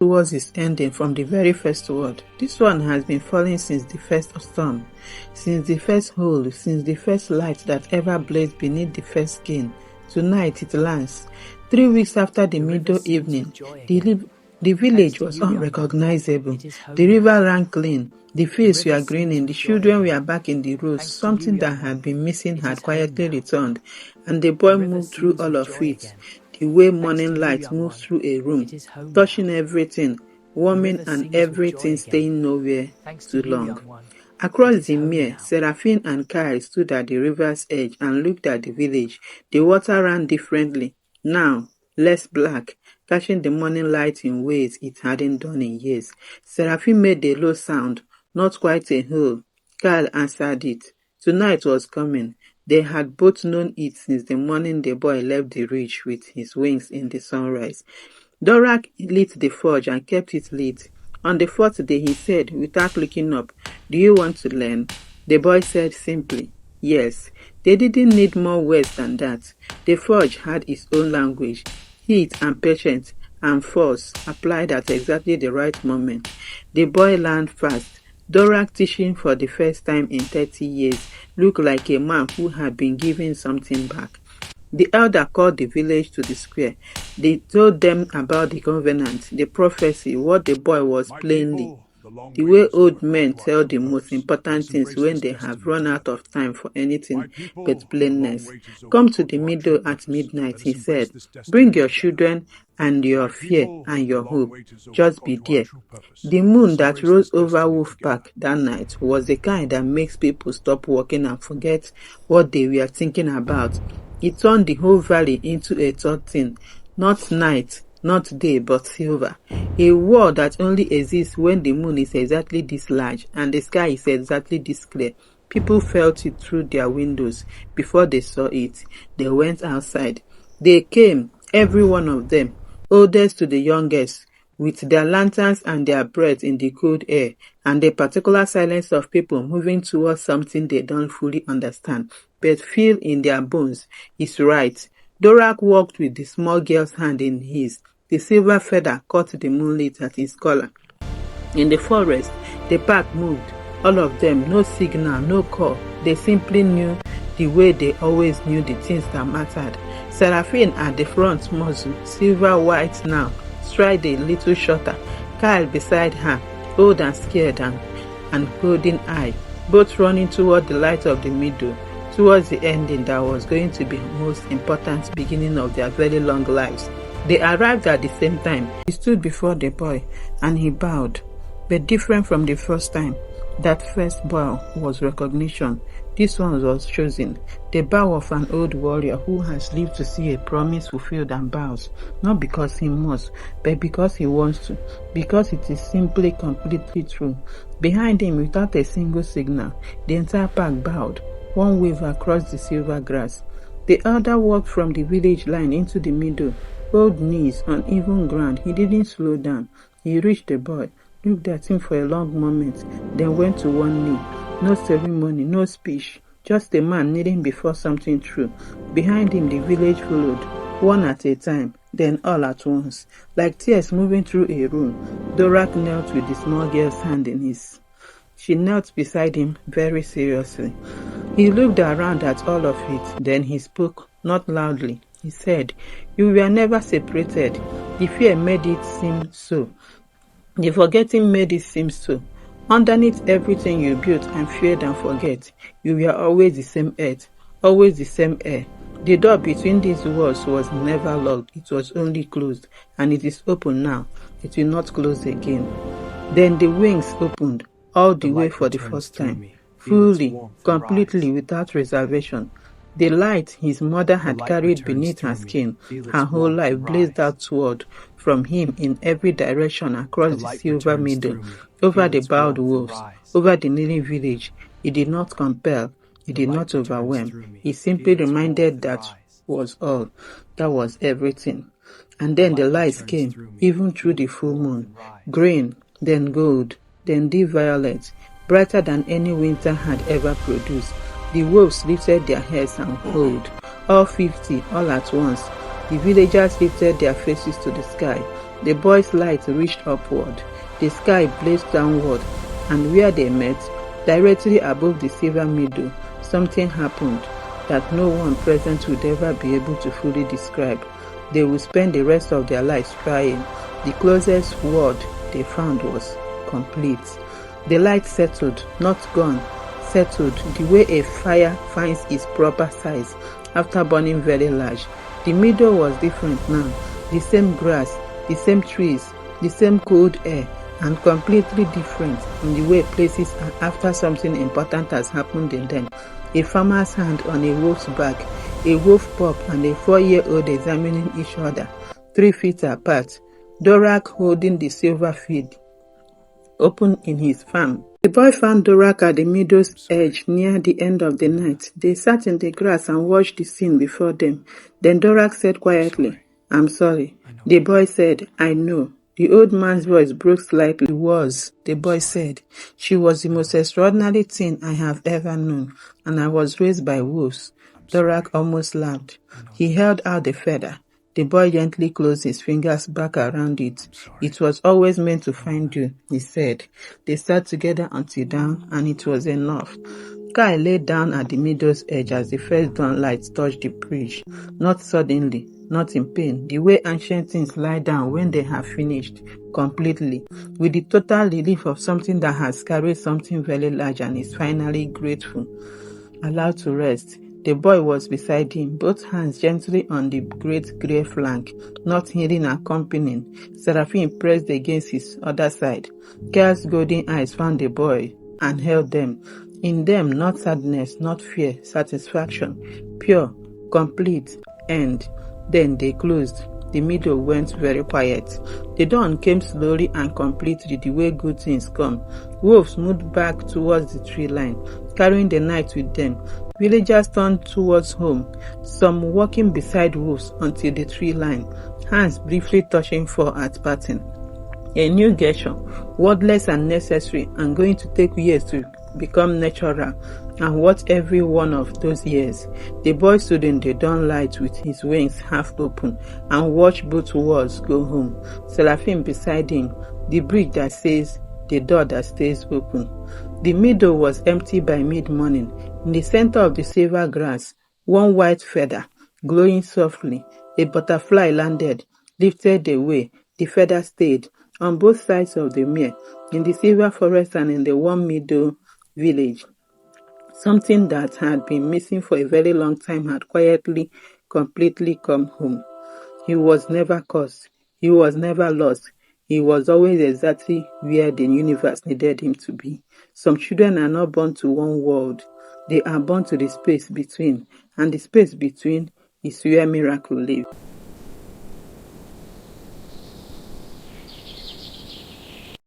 towards its ending from the very first word. This one has been falling since the first storm, since the first hole, since the first light that ever blazed beneath the first skin. Tonight it lands. 3 weeks after the middle evening, the village was unrecognizable. The river ran clean. The fields were greening. The children were back in the rows. Something that had been missing had quietly returned, and the boy moved through all of it. The way morning light moves through a room, touching everything, warming and everything, staying nowhere too long. Across the mere, Serafine and Kael stood at the river's edge and looked at the village. The water ran differently, now less black, catching the morning light in ways it hadn't done in years. Serafine made a low sound, not quite a howl. Kael answered it. Tonight was coming. They had both known it since the morning the boy left the ridge with his wings in the sunrise. Dorak lit the forge and kept it lit. On the 4th day he said, without looking up, "Do you want to learn?" The boy said simply, yes. They didn't need more words than that. The forge had its own language, heat and patience and force applied at exactly the right moment. The boy learned fast. Dorak, teaching for the first time in 30 years, looked like a man who had been given something back. The elder called the village to the square. They told them about the covenant, the prophecy, what the boy was plainly. The way old men tell the most important things when they have run out of time for anything but plainness. Come to the middle at midnight, he said. Bring your children and your fear and your hope. Just be there. The moon that rose over Wolf Park that night was the kind that makes people stop walking and forget what they were thinking about. It turned the whole valley into a third thing, not night, not day, but silver. A world that only exists when the moon is exactly this large and the sky is exactly this clear. People felt it through their windows. Before they saw it, they went outside. They came, every one of them, oldest to the youngest, with their lanterns and their breath in the cold air, and the particular silence of people moving towards something they don't fully understand, but feel in their bones is right. Dorak walked with the small girl's hand in his. The silver feather caught the moonlight at his collar. In the forest, the pack moved. All of them, no signal, no call. They simply knew the way they always knew the things that mattered. Serafine at the front muzzle, silver white now, stride a little shorter. Kael beside her, old and scared and holding eye, both running toward the light of the middle, towards the ending that was going to be the most important beginning of their very long lives. They arrived at the same time. He stood before the boy and he bowed, but different from the first time. That first bow was recognition. This one was chosen. The bow of an old warrior who has lived to see a promise fulfilled and bows, not because he must, but because he wants to, because it is simply completely true. Behind him, without a single signal, the entire pack bowed, one wave across the silver grass. The elder walked from the village line into the middle, old knees on even ground. He didn't slow down. He reached the boy, looked at him for a long moment, then went to one knee. No ceremony, no speech, just a man kneeling before something true. Behind him the village followed, one at a time, then all at once. Like tears moving through a room, Dorak knelt with the small girl's hand in his. She knelt beside him very seriously. He looked around at all of it, then he spoke, not loudly. He said, "You were never separated. The fear made it seem so. The forgetting made it seem so. Underneath everything you built and feared and forget, you were always the same earth, always the same air. The door between these walls was never locked, it was only closed, and it is open now. It will not close again." Then the wings opened, all the way for the first time, fully, completely, without reservation. The light his mother had carried beneath her skin her whole life blazed outward from him in every direction across the silver meadow, over the bowed wolves, over the kneeling village. It did not compel, it did not overwhelm. It simply reminded that was all, that was everything. And then the lights came, even through the full moon, green, then gold, then deep violet, brighter than any winter had ever produced. The wolves lifted their heads and howled, all 50, all at once. The villagers lifted their faces to the sky. The boy's light reached upward. The sky blazed downward, and where they met, directly above the silver meadow, something happened that no one present would ever be able to fully describe. They would spend the rest of their lives trying. The closest word they found was complete. The light settled, not gone, settled, the way a fire finds its proper size after burning very large. The meadow was different now. The same grass, the same trees, the same cold air, and completely different in the way places are after something important has happened in them. A farmer's hand on a wolf's back, a wolf pup and a 4-year-old examining each other, 3 feet apart. Dorak holding the silver feed open in his farm. The boy found Dorak at the meadow's edge near the end of the night. They sat in the grass and watched the scene before them. Then Dorak said quietly, "I'm sorry." The boy said, "I know." The old man's voice broke slightly. The boy said, "She was the most extraordinary thing I have ever known, and I was raised by wolves." Dorak almost laughed. He held out the feather. The boy gently closed his fingers back around it. "It was always meant to find you," he said. They sat together until dawn, and it was enough. Kael lay down at the meadow's edge as the first dawn light touched the bridge. Not suddenly, not in pain, the way ancient things lie down when they have finished, completely, with the total relief of something that has carried something very large and is finally grateful. Allowed to rest. The boy was beside him, both hands gently on the great grey flank, not hidden accompanying. Serafine pressed against his other side. Kael's golden eyes found the boy and held them. In them, not sadness, not fear, satisfaction, pure, complete, end. Then they closed. The meadow went very quiet. The dawn came slowly and completely the way good things come. Wolves moved back towards the tree line, carrying the night with them. Villagers turned towards home, some walking beside wolves until the tree line, hands briefly touching for at parting. A new gesture, wordless and necessary, and going to take years to become natural. And what every one of those years? The boy stood in the dawnlight with his wings half open and watched both worlds go home. Serafine beside him, the bridge that says, the door that stays open. The meadow was empty by mid-morning. In the center of the silver grass, one white feather, glowing softly. A butterfly landed, lifted away. The feather stayed on both sides of the mere, in the silver forest and in the warm meadow village. Something that had been missing for a very long time had quietly, completely come home. He was never cursed. He was never lost. He was always exactly where the universe needed him to be. Some children are not born to one world. They are born to the space between, and the space between is where miracle lives.